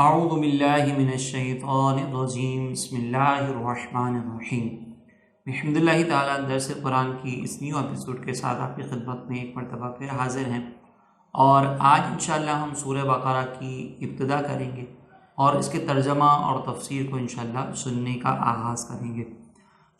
اعوذ باللہ من الشیطان الرجیم بسم اللہ الرحمن الرحیم۔ الحمد للہ تعالیٰ درس قرآن کی اس نیو ایپیسوڈ کے ساتھ آپ کی خدمت میں ایک مرتبہ پھر حاضر ہیں، اور آج انشاءاللہ ہم سورہ بقرہ کی ابتدا کریں گے اور اس کے ترجمہ اور تفسیر کو انشاءاللہ سننے کا آغاز کریں گے۔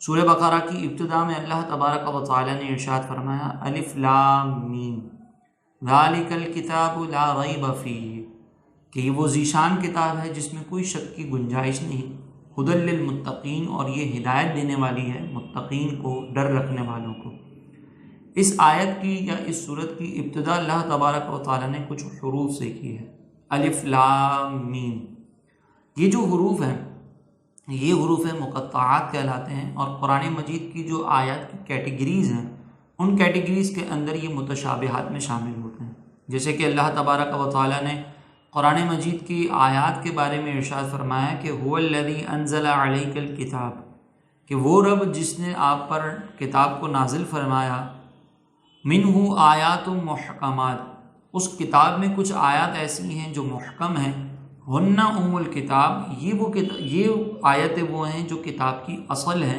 سورہ بقرہ کی ابتدا میں اللہ تبارک و تعالیٰ نے ارشاد فرمایا الف لام میم ذالک الکتاب لا ریب فیہ، کہ یہ وہ ذیشان کتاب ہے جس میں کوئی شک کی گنجائش نہیں، ہدی للمتقین، اور یہ ہدایت دینے والی ہے متقین کو، ڈر رکھنے والوں کو۔ اس آیت کی یا اس سورت کی ابتدا اللہ تبارک و تعالیٰ نے کچھ حروف سے کی ہے، الف لام میم۔ یہ جو حروف ہیں یہ حروف مقطعات کہلاتے ہیں، اور قرآن مجید کی جو آیات کی کیٹیگریز ہیں ان کیٹیگریز کے اندر یہ متشابہات میں شامل ہوتے ہیں۔ جیسے کہ اللہ تبارک و تعالیٰ نے قرآن مجید کی آیات کے بارے میں ارشاد فرمایا کہ هو الذی انزل علیک الکتاب، کہ وہ رب جس نے آپ پر کتاب کو نازل فرمایا، منہ آیات محکمات، اس کتاب میں کچھ آیات ایسی ہیں جو محکم ہیں، ہن ام الکتاب، یہ آیتیں وہ ہیں جو کتاب کی اصل ہیں،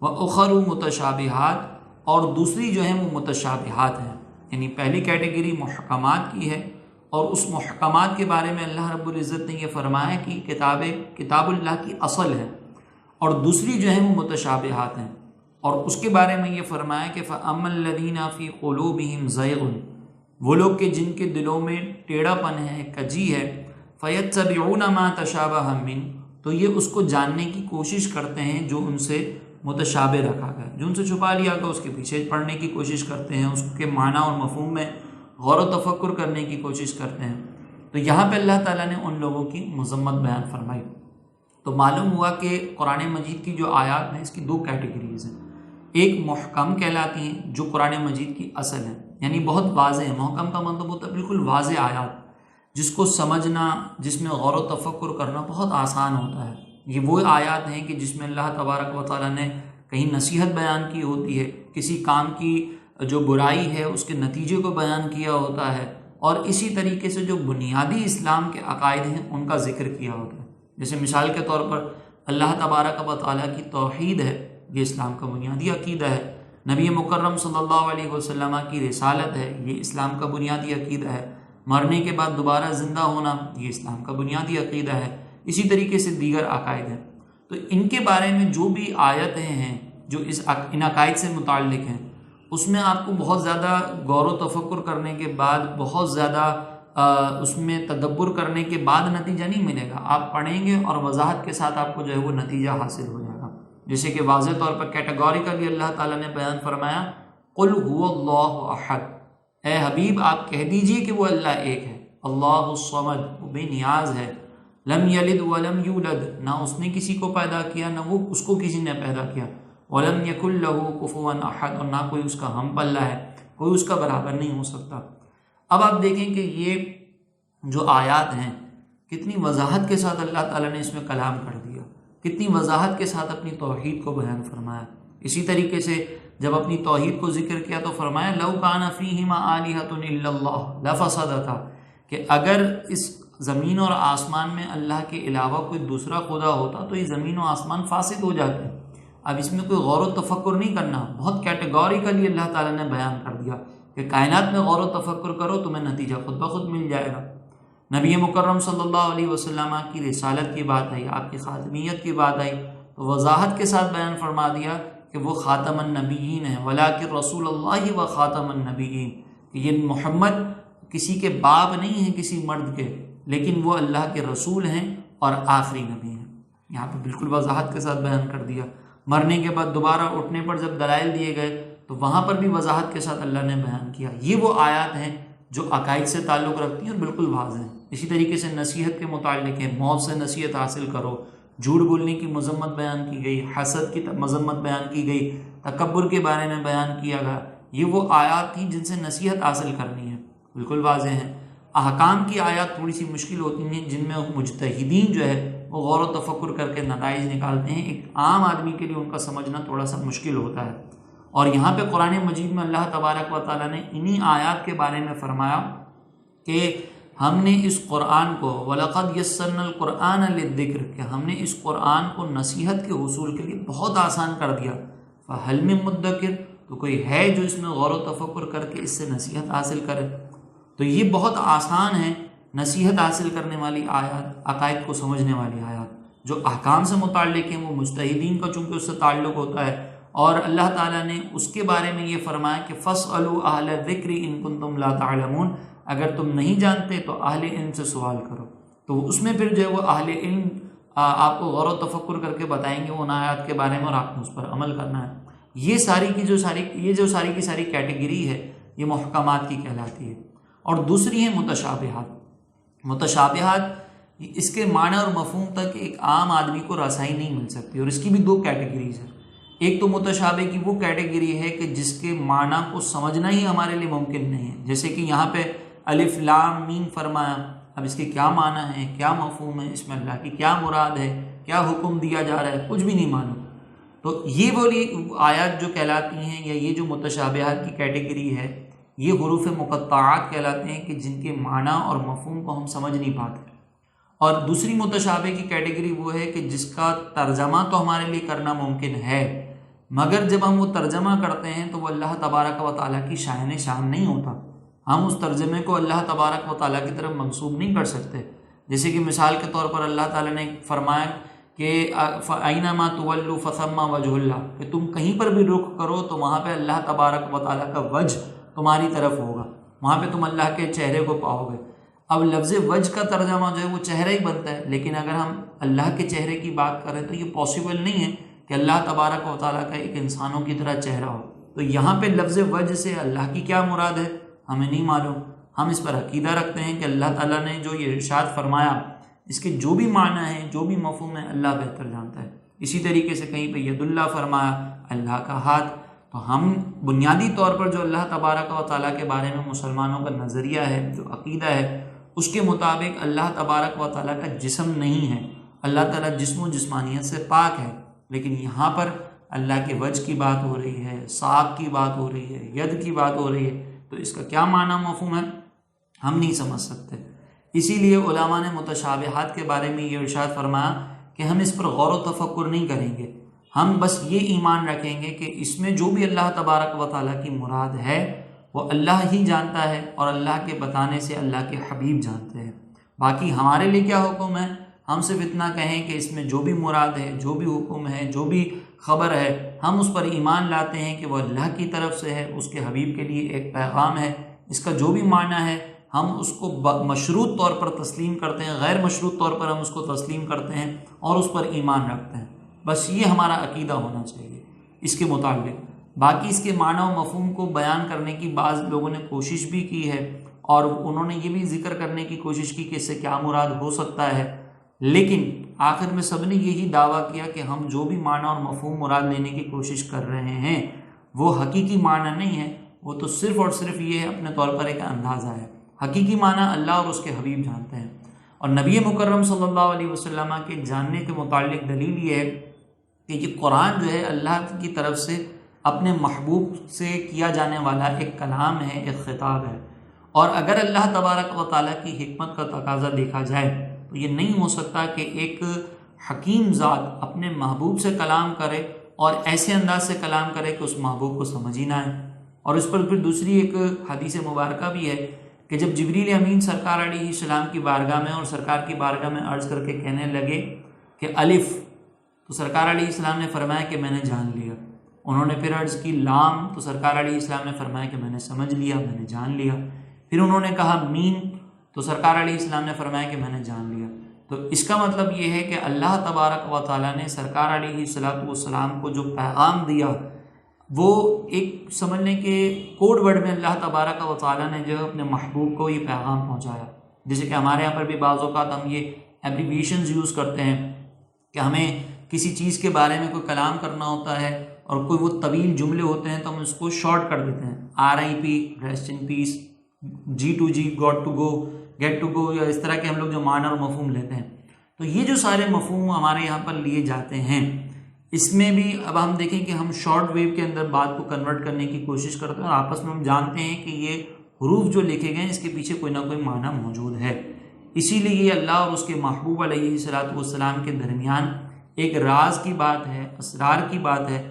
واخر متشابہات، اور دوسری جو ہیں وہ متشابہات ہیں۔ یعنی پہلی کیٹیگری محکمات کی ہے، اور اس محکمات کے بارے میں اللہ رب العزت نے یہ فرمایا کہ کتاب اللہ کی اصل ہے، اور دوسری جو ہیں وہ متشابہات ہیں، اور اس کے بارے میں یہ فرمایا کہ فَأَمَّا الَّذِينَ فِي قُلُوبِهِمْ زَيْغٌ، وہ لوگ کہ جن کے دلوں میں ٹیڑھا پن ہے، کجی ہے، فَيَتَّبِعُونَ مَا تَشَابَهَ مِنْهُ، تو یہ اس کو جاننے کی کوشش کرتے ہیں جو ان سے متشابہ رکھا گیا، جو ان سے چھپا لیا گیا اس کے پیچھے پڑھنے کی کوشش کرتے ہیں، اس کے معنی اور مفہوم میں غور و تفکر کرنے کی کوشش کرتے ہیں۔ تو یہاں پہ اللہ تعالیٰ نے ان لوگوں کی مذمت بیان فرمائی۔ تو معلوم ہوا کہ قرآن مجید کی جو آیات ہیں اس کی دو کیٹیگریز ہیں، ایک محکم کہلاتی ہیں جو قرآن مجید کی اصل ہے، یعنی بہت واضح ہے، محکم کا مطلب ہوتا ہے بالکل واضح آیات، جس کو سمجھنا، جس میں غور و تفکر کرنا بہت آسان ہوتا ہے۔ یہ وہ آیات ہیں کہ جس میں اللہ تبارک و تعالیٰ نے کہیں نصیحت بیان کی ہوتی ہے، کسی کام کی جو برائی ہے اس کے نتیجے کو بیان کیا ہوتا ہے، اور اسی طریقے سے جو بنیادی اسلام کے عقائد ہیں ان کا ذکر کیا ہوتا ہے۔ جیسے مثال کے طور پر اللہ تبارک و تعالیٰ کی توحید ہے، یہ اسلام کا بنیادی عقیدہ ہے، نبی مکرم صلی اللہ علیہ وسلم کی رسالت ہے، یہ اسلام کا بنیادی عقیدہ ہے، مرنے کے بعد دوبارہ زندہ ہونا یہ اسلام کا بنیادی عقیدہ ہے، اسی طریقے سے دیگر عقائد ہیں۔ تو ان کے بارے میں جو بھی آیتیں ہیں جو ان عقائد سے متعلق ہیں، اس میں آپ کو بہت زیادہ غور و تفکر کرنے کے بعد، بہت زیادہ اس میں تدبر کرنے کے بعد نتیجہ نہیں ملے گا، آپ پڑھیں گے اور وضاحت کے ساتھ آپ کو جو ہے وہ نتیجہ حاصل ہو جائے گا۔ جیسے کہ واضح طور پر کیٹیگوریکلی اللہ تعالیٰ نے بیان فرمایا قل هو اللہ احد، اے حبیب آپ کہہ دیجئے کہ وہ اللہ ایک ہے، اللہ الصمد، وہ بے نیاز ہے، لم یلد ولم یولد، نہ اس نے کسی کو پیدا کیا نہ وہ اس کو کسی نے پیدا کیا، وَلَمْ يَكُنْ لَهُ كُفُوًا أَحَدٌ، اور نہ کوئی اس کا ہم پلہ ہے، کوئی اس کا برابر نہیں ہو سکتا۔ اب آپ دیکھیں کہ یہ جو آیات ہیں کتنی وضاحت کے ساتھ اللہ تعالیٰ نے اس میں کلام کر دیا، کتنی وضاحت کے ساتھ اپنی توحید کو بیان فرمایا۔ اسی طریقے سے جب اپنی توحید کو ذکر کیا تو فرمایا لَوْ كَانَ فِيهِمَا آلِهَةٌ إِلَّا اللَّهُ لَفَسَدَتَا، کہ اگر اس زمین اور آسمان میں اللہ کے علاوہ کوئی دوسرا خدا ہوتا تو یہ زمین و آسمان فاسد ہو جاتے۔ اب اس میں کوئی غور و تفکر نہیں کرنا، بہت کیٹیگوریکلی اللہ تعالیٰ نے بیان کر دیا کہ کائنات میں غور و تفکر کرو تمہیں نتیجہ خود بخود مل جائے گا۔ نبی مکرم صلی اللہ علیہ وسلم کی رسالت کی بات آئی، آپ کی خاتمیت کی بات آئی، تو وضاحت کے ساتھ بیان فرما دیا کہ وہ خاتم النبیین ہیں، ولیکن رسول اللہ و خاتم النبیین، کہ یہ محمد کسی کے باپ نہیں ہیں کسی مرد کے، لیکن وہ اللہ کے رسول ہیں اور آخری نبی ہیں۔ یہاں پہ بالکل وضاحت کے ساتھ بیان کر دیا۔ مرنے کے بعد دوبارہ اٹھنے پر جب دلائل دیے گئے تو وہاں پر بھی وضاحت کے ساتھ اللہ نے بیان کیا۔ یہ وہ آیات ہیں جو عقائد سے تعلق رکھتی ہیں اور بالکل واضح ہیں۔ اسی طریقے سے نصیحت کے متعلق ہے، موت سے نصیحت حاصل کرو، جھوٹ بولنے کی مذمت بیان کی گئی، حسد کی مذمت بیان کی گئی، تکبر کے بارے میں بیان کیا گیا۔ یہ وہ آیات تھیں جن سے نصیحت حاصل کرنی ہے، بالکل واضح ہیں۔ احکام کی آیات تھوڑی سی مشکل ہوتی ہیں، جن میں مجتہدین جو ہے وہ غور و تفکر کر کے نتائج نکالتے ہیں، ایک عام آدمی کے لیے ان کا سمجھنا تھوڑا سا مشکل ہوتا ہے۔ اور یہاں پہ قرآن مجید میں اللہ تبارک و تعالیٰ نے انہی آیات کے بارے میں فرمایا کہ ہم نے اس قرآن کو وَلَقَدْ يَسَّرْنَا الْقُرْآنَ لِلذِّكْرِ کہ ہم نے اس قرآن کو نصیحت کے حصول کے لیے بہت آسان کر دیا. فَهَلْ مِن مُدَّكِرٍ تو کوئی ہے جو اس میں غور و تفکر کر کے اس سے نصیحت حاصل کرے. تو یہ بہت آسان ہے نصیحت حاصل کرنے والی آیات، عقائد کو سمجھنے والی آیات. جو احکام سے متعلق ہیں وہ مجتہدین کا چونکہ اس سے تعلق ہوتا ہے، اور اللہ تعالیٰ نے اس کے بارے میں یہ فرمایا کہ فَاسْأَلُوا أَهْلَ الذِّكْرِ إِن كُنتُمْ لَا تَعْلَمُونَ اگر تم نہیں جانتے تو اہل علم سے سوال کرو. تو اس میں پھر جو ہے وہ اہل علم آپ کو غور و تفکر کر کے بتائیں گے ان آیات کے بارے میں، اور آپ نے اس پر عمل کرنا ہے. یہ ساری کی ساری کیٹیگری ہے یہ محکمات کی کہلاتی ہے. اور دوسری ہے متشابہات. متشابہات اس کے معنی اور مفہوم تک ایک عام آدمی کو رسائی نہیں مل سکتی، اور اس کی بھی دو کیٹیگریز ہیں. ایک تو متشابہ کی وہ کیٹیگری ہے کہ جس کے معنی کو سمجھنا ہی ہمارے لیے ممکن نہیں ہے، جیسے کہ یہاں پہ الف لام میم فرمایا. اب اس کے کیا معنی ہے، کیا مفہوم ہے، اس میں اللہ کی کیا مراد ہے، کیا حکم دیا جا رہا ہے، کچھ بھی نہیں معلوم. تو یہ والی آیات جو کہلاتی ہیں یا یہ جو متشابہات کی کیٹیگری ہے یہ حروف مقطعات کہلاتے ہیں کہ جن کے معنی اور مفہوم کو ہم سمجھ نہیں پاتے. اور دوسری متشابہ کی کیٹیگری وہ ہے کہ جس کا ترجمہ تو ہمارے لیے کرنا ممکن ہے، مگر جب ہم وہ ترجمہ کرتے ہیں تو وہ اللہ تبارک و تعالیٰ کی شان نہیں ہوتا. ہم اس ترجمے کو اللہ تبارک و تعالیٰ کی طرف منسوب نہیں کر سکتے. جیسے کہ مثال کے طور پر اللہ تعالیٰ نے فرمایا کہ فَأَيْنَمَا تُوَلُّوا فَثَمَّ وَجْهُ اللَّهِ کہ تم کہیں پر بھی رخ کرو تو وہاں پہ اللہ تبارک و تعالیٰ کا وجہ تمہاری طرف ہوگا، وہاں پہ تم اللہ کے چہرے کو پاؤ گے. اب لفظ وجہ کا ترجمہ جو ہے وہ چہرہ ہی بنتا ہے، لیکن اگر ہم اللہ کے چہرے کی بات کریں تو یہ پاسبل نہیں ہے کہ اللہ تبارک و تعالیٰ کا ایک انسانوں کی طرح چہرہ ہو. تو یہاں پہ لفظ وجہ سے اللہ کی کیا مراد ہے ہمیں نہیں معلوم. ہم اس پر عقیدہ رکھتے ہیں کہ اللہ تعالیٰ نے جو یہ ارشاد فرمایا اس کے جو بھی معنی ہیں جو بھی مفہوم ہے اللہ بہتر جانتا ہے. اسی طریقے سے کہیں پہ ید اللہ فرمایا، اللہ کا ہاتھ. تو ہم بنیادی طور پر جو اللہ تبارک و تعالیٰ کے بارے میں مسلمانوں کا نظریہ ہے، جو عقیدہ ہے، اس کے مطابق اللہ تبارک و تعالیٰ کا جسم نہیں ہے. اللہ تعالیٰ جسم و جسمانیت سے پاک ہے، لیکن یہاں پر اللہ کے وجہ کی بات ہو رہی ہے، ساق کی بات ہو رہی ہے، ید کی بات ہو رہی ہے. تو اس کا کیا معنی مفہوم ہے ہم نہیں سمجھ سکتے. اسی لیے علماء نے متشابہات کے بارے میں یہ ارشاد فرمایا کہ ہم اس پر غور و تفکر نہیں کریں گے، ہم بس یہ ایمان رکھیں گے کہ اس میں جو بھی اللہ تبارک و تعالیٰ کی مراد ہے وہ اللہ ہی جانتا ہے، اور اللہ کے بتانے سے اللہ کے حبیب جانتے ہیں. باقی ہمارے لیے کیا حکم ہے، ہم صرف اتنا کہیں کہ اس میں جو بھی مراد ہے، جو بھی حکم ہے، جو بھی خبر ہے، ہم اس پر ایمان لاتے ہیں کہ وہ اللہ کی طرف سے ہے، اس کے حبیب کے لیے ایک پیغام ہے. اس کا جو بھی معنی ہے ہم اس کو مشروط طور پر تسلیم کرتے ہیں، غیر مشروط طور پر ہم اس کو تسلیم کرتے ہیں اور اس پر ایمان رکھتے ہیں. بس یہ ہمارا عقیدہ ہونا چاہیے اس کے متعلق. باقی اس کے معنی و مفہوم کو بیان کرنے کی بعض لوگوں نے کوشش بھی کی ہے، اور انہوں نے یہ بھی ذکر کرنے کی کوشش کی کہ اس سے کیا مراد ہو سکتا ہے، لیکن آخر میں سب نے یہی دعویٰ کیا کہ ہم جو بھی معنی اور مفہوم مراد لینے کی کوشش کر رہے ہیں وہ حقیقی معنی نہیں ہے، وہ تو صرف اور صرف یہ ہے اپنے طور پر ایک اندازہ ہے. حقیقی معنی اللہ اور اس کے حبیب جانتے ہیں. اور نبی مکرم صلی اللہ علیہ وسلم کے جاننے کے متعلق دلیل یہ ہے کہ یہ قرآن جو ہے اللہ کی طرف سے اپنے محبوب سے کیا جانے والا ایک کلام ہے، ایک خطاب ہے. اور اگر اللہ تبارک و تعالیٰ کی حکمت کا تقاضا دیکھا جائے تو یہ نہیں ہو سکتا کہ ایک حکیم ذات اپنے محبوب سے کلام کرے اور ایسے انداز سے کلام کرے کہ اس محبوب کو سمجھ ہی نہ آئے. اور اس پر پھر دوسری ایک حدیث مبارکہ بھی ہے کہ جب جبریل امین سرکار علیہ السلام کی بارگاہ میں اور سرکار کی بارگاہ میں عرض کر کے کہنے لگے کہ الف، تو سرکار علیہ السلام نے فرمایا کہ میں نے جان لیا. انہوں نے پھر عرض کی لام، تو سرکار علیہ السلام نے فرمایا کہ میں نے سمجھ لیا، میں نے جان لیا. پھر انہوں نے کہا مین، تو سرکار علیہ السلام نے فرمایا کہ میں نے جان لیا. تو اس کا مطلب یہ ہے کہ اللہ تبارک و تعالیٰ نے سرکار علیہ السلام کو جو پیغام دیا وہ ایک سمجھ لیں کہ کوڈ ورڈ میں اللہ تبارک و تعالیٰ نے جو اپنے محبوب کو یہ پیغام پہنچایا. جیسے کہ ہمارے یہاں پر بھی بعض اوقات ہم یہ ایبریویشنز یوز کرتے ہیں کہ ہمیں کسی چیز کے بارے میں کوئی کلام کرنا ہوتا ہے اور کوئی وہ طویل جملے ہوتے ہیں تو ہم اس کو شارٹ کر دیتے ہیں، RIP rest in peace, G2G got to go, get to go, یا اس طرح کے ہم لوگ جو معنی اور مفہوم لیتے ہیں. تو یہ جو سارے مفہوم ہمارے یہاں پر لیے جاتے ہیں، اس میں بھی اب ہم دیکھیں کہ ہم شارٹ ویو کے اندر بات کو کنورٹ کرنے کی کوشش کرتے ہیں اور آپس میں ہم جانتے ہیں کہ یہ حروف جو لکھے گئے ہیں اس کے پیچھے کوئی نہ کوئی معنی موجود ہے۔ اسی لیے یہ اللہ اور اس کے محبوب علیہ الصلوۃ والسلام کے درمیان ایک راز کی بات ہے، اسرار کی بات ہے،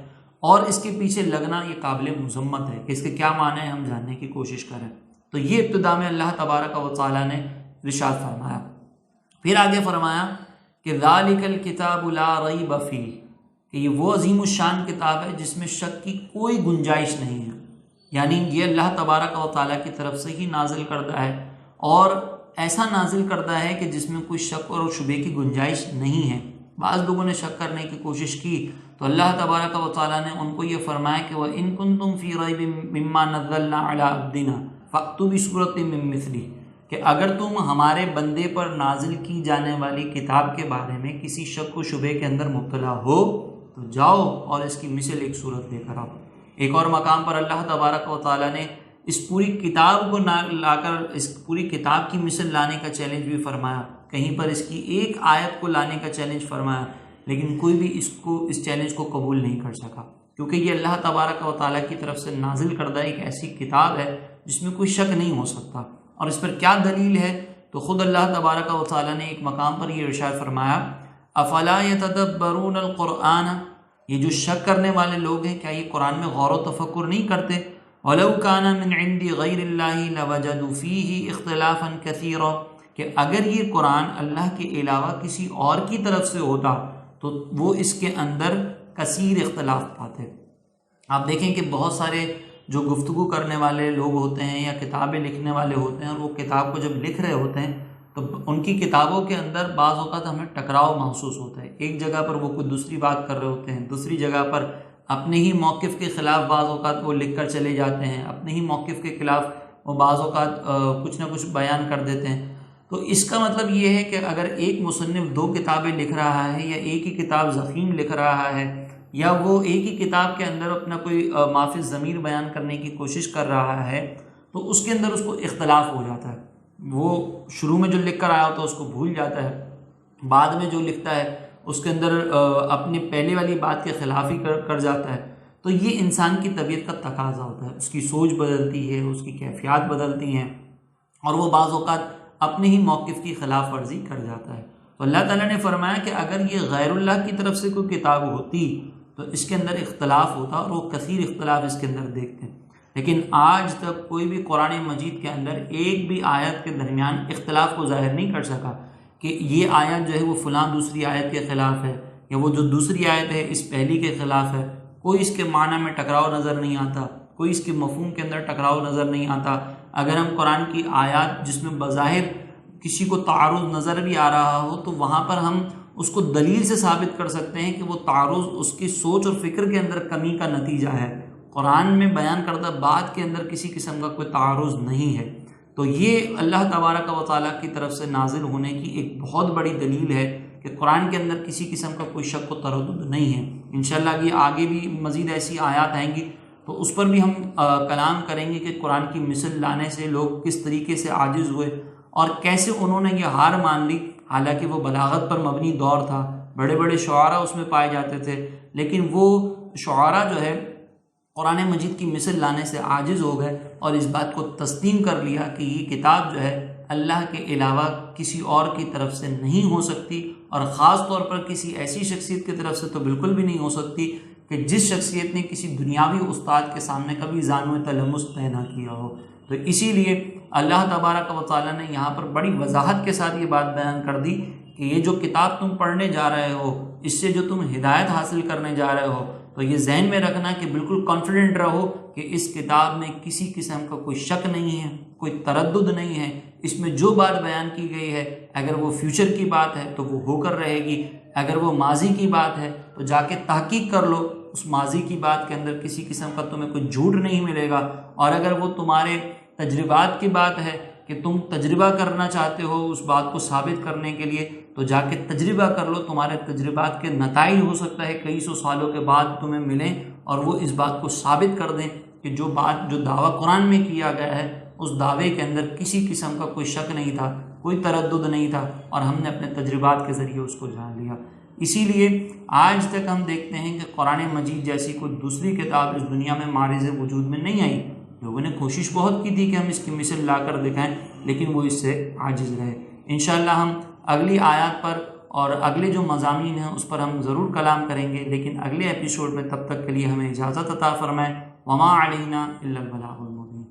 اور اس کے پیچھے لگنا یہ قابل مذمت ہے کہ اس کے کیا معنی ہے ہم جاننے کی کوشش کریں۔ تو یہ ابتدا میں اللہ تبارک و تعالیٰ نے ارشاد فرمایا۔ پھر آگے فرمایا کہ ذالک الکتاب لا ریب فیہ، کہ یہ وہ عظیم الشان کتاب ہے جس میں شک کی کوئی گنجائش نہیں ہے، یعنی یہ اللہ تبارک و تعالیٰ کی طرف سے ہی نازل کردہ ہے، اور ایسا نازل کردہ ہے کہ جس میں کوئی شک اور شبہ کی گنجائش نہیں ہے۔ بعض لوگوں نے شک کرنے کی کوشش کی تو اللہ تبارک و تعالیٰ نے ان کو یہ فرمایا کہ وَإِن كُنتُمْ فِي رَيْبٍ مِّمَّا نَزَّلْنَا عَلَىٰ عَبْدِنَا فَأْتُوا بِسُورَةٍ مِّن مِّثْلِهِ، کہ اگر تم ہمارے بندے پر نازل کی جانے والی کتاب کے بارے میں کسی شک و شبہ کے اندر مبتلا ہو تو جاؤ اور اس کی مثل ایک صورت لے کر آؤ۔ ایک اور مقام پر اللہ تبارک و تعالیٰ نے اس پوری کتاب کو لا کر اس پوری کتاب کی مثل لانے کا چیلنج بھی فرمایا، کہیں پر اس کی ایک آیت کو لانے کا چیلنج فرمایا، لیکن کوئی بھی اس چیلنج کو قبول نہیں کر سکا، کیونکہ یہ اللہ تبارک و تعالیٰ کی طرف سے نازل کردہ ایک ایسی کتاب ہے جس میں کوئی شک نہیں ہو سکتا۔ اور اس پر کیا دلیل ہے؟ تو خود اللہ تبارک و تعالیٰ نے ایک مقام پر یہ ارشاد فرمایا افلا یتدبرون القرآن، یہ جو شک کرنے والے لوگ ہیں کیا یہ قرآن میں غور و تفکر نہیں کرتے؟ وَلَوْ كَانَ مِنْ عِنْدِ غَيْرِ اللَّهِ لَوَجَدُوا فِيهِ اخْتِلَافًا كَثِيرًا، کہ اگر یہ قرآن اللہ کے علاوہ کسی اور کی طرف سے ہوتا تو وہ اس کے اندر کثیر اختلاف پاتے۔ آپ دیکھیں کہ بہت سارے جو گفتگو کرنے والے لوگ ہوتے ہیں یا کتابیں لکھنے والے ہوتے ہیں، اور وہ کتاب کو جب لکھ رہے ہوتے ہیں تو ان کی کتابوں کے اندر بعض اوقات ہمیں ٹکراؤ محسوس ہوتا ہے۔ ایک جگہ پر وہ کوئی دوسری بات کر رہے ہوتے ہیں، دوسری جگہ پر اپنے ہی موقف کے خلاف بعض اوقات وہ لکھ کر چلے جاتے ہیں، اپنے ہی موقف کے خلاف وہ بعض اوقات کچھ نہ کچھ بیان کر دیتے ہیں۔ تو اس کا مطلب یہ ہے کہ اگر ایک مصنف دو کتابیں لکھ رہا ہے یا ایک ہی کتاب ضخیم لکھ رہا ہے یا وہ ایک ہی کتاب کے اندر اپنا کوئی مافی ضمیر بیان کرنے کی کوشش کر رہا ہے تو اس کے اندر اس کو اختلاف ہو جاتا ہے۔ وہ شروع میں جو لکھ کر آیا ہوتا ہے اس کو بھول جاتا ہے، بعد میں جو لکھتا ہے اس کے اندر اپنی پہلے والی بات کے خلاف ہی کر جاتا ہے۔ تو یہ انسان کی طبیعت کا تقاضا ہوتا ہے، اس کی سوچ بدلتی ہے، اس کی کیفیات بدلتی ہیں، اور وہ بعض اوقات اپنے ہی موقف کی خلاف ورزی کر جاتا ہے۔ تو اللہ تعالیٰ نے فرمایا کہ اگر یہ غیر اللہ کی طرف سے کوئی کتاب ہوتی تو اس کے اندر اختلاف ہوتا، اور وہ کثیر اختلاف اس کے اندر دیکھتے ہیں، لیکن آج تک کوئی بھی قرآن مجید کے اندر ایک بھی آیت کے درمیان اختلاف کو ظاہر نہیں کر سکا کہ یہ آیت جو ہے وہ فلاں دوسری آیت کے خلاف ہے، یا وہ جو دوسری آیت ہے اس پہلی کے خلاف ہے۔ کوئی اس کے معنی میں ٹکراؤ نظر نہیں آتا، کوئی اس کے مفہوم کے اندر ٹکراؤ نظر نہیں آتا۔ اگر ہم قرآن کی آیات جس میں بظاہر کسی کو تعارض نظر بھی آ رہا ہو تو وہاں پر ہم اس کو دلیل سے ثابت کر سکتے ہیں کہ وہ تعارض اس کی سوچ اور فکر کے اندر کمی کا نتیجہ ہے، قرآن میں بیان کردہ بات کے اندر کسی قسم کا کوئی تعارض نہیں ہے۔ تو یہ اللہ تبارک و تعالیٰ کی طرف سے نازل ہونے کی ایک بہت بڑی دلیل ہے کہ قرآن کے اندر کسی قسم کا کوئی شک و تردد نہیں ہے۔ انشاءاللہ یہ آگے بھی مزید ایسی آیات آئیں گی تو اس پر بھی ہم کلام کریں گے کہ قرآن کی مثل لانے سے لوگ کس طریقے سے عاجز ہوئے اور کیسے انہوں نے یہ ہار مان لی، حالانکہ وہ بلاغت پر مبنی دور تھا، بڑے بڑے شعراء اس میں پائے جاتے تھے، لیکن وہ شعراء جو ہے قرآن مجید کی مثل لانے سے عاجز ہو گئے اور اس بات کو تسلیم کر لیا کہ یہ کتاب جو ہے اللہ کے علاوہ کسی اور کی طرف سے نہیں ہو سکتی، اور خاص طور پر کسی ایسی شخصیت کی طرف سے تو بالکل بھی نہیں ہو سکتی کہ جس شخصیت نے کسی دنیاوی استاد کے سامنے کبھی زانو تلمس طے نہ کیا ہو۔ تو اسی لیے اللہ تبارک و تعالیٰ نے یہاں پر بڑی وضاحت کے ساتھ یہ بات بیان کر دی کہ یہ جو کتاب تم پڑھنے جا رہے ہو، اس سے جو تم ہدایت حاصل کرنے جا رہے ہو، تو یہ ذہن میں رکھنا کہ بالکل کانفیڈنٹ رہو کہ اس کتاب میں کسی قسم کا کوئی شک نہیں ہے، کوئی تردد نہیں ہے۔ اس میں جو بات بیان کی گئی ہے اگر وہ فیوچر کی بات ہے تو وہ ہو کر رہے گی، اگر وہ ماضی کی بات ہے تو جا کے تحقیق کر لو، اس ماضی کی بات کے اندر کسی قسم کا تمہیں کوئی جھوٹ نہیں ملے گا۔ اور اگر وہ تمہارے تجربات کی بات ہے کہ تم تجربہ کرنا چاہتے ہو اس بات کو ثابت کرنے کے لیے، تو جا کے تجربہ کر لو، تمہارے تجربات کے نتائج ہو سکتا ہے کئی سو سالوں کے بعد تمہیں ملیں اور وہ اس بات کو ثابت کر دیں کہ جو دعویٰ قرآن میں کیا گیا ہے اس دعوے کے اندر کسی قسم کا کوئی شک نہیں تھا، کوئی تردد نہیں تھا، اور ہم نے اپنے تجربات کے ذریعے اس کو جان لیا۔ اسی لیے آج تک ہم دیکھتے ہیں کہ قرآن مجید جیسی کوئی دوسری کتاب اس دنیا میں معرض وجود میں نہیں آئی۔ لوگوں نے کوشش بہت کی تھی کہ ہم اس کی مثل لا کر دکھائیں، لیکن وہ اس سے عاجز رہے۔ انشاءاللہ ہم اگلی آیات پر اور اگلے جو مضامین ہیں اس پر ہم ضرور کلام کریں گے، لیکن اگلے ایپیسوڈ میں تب تک کے لیے ہمیں اجازت عطا فرمائیں۔ وما علینا الا البلاغ المبین۔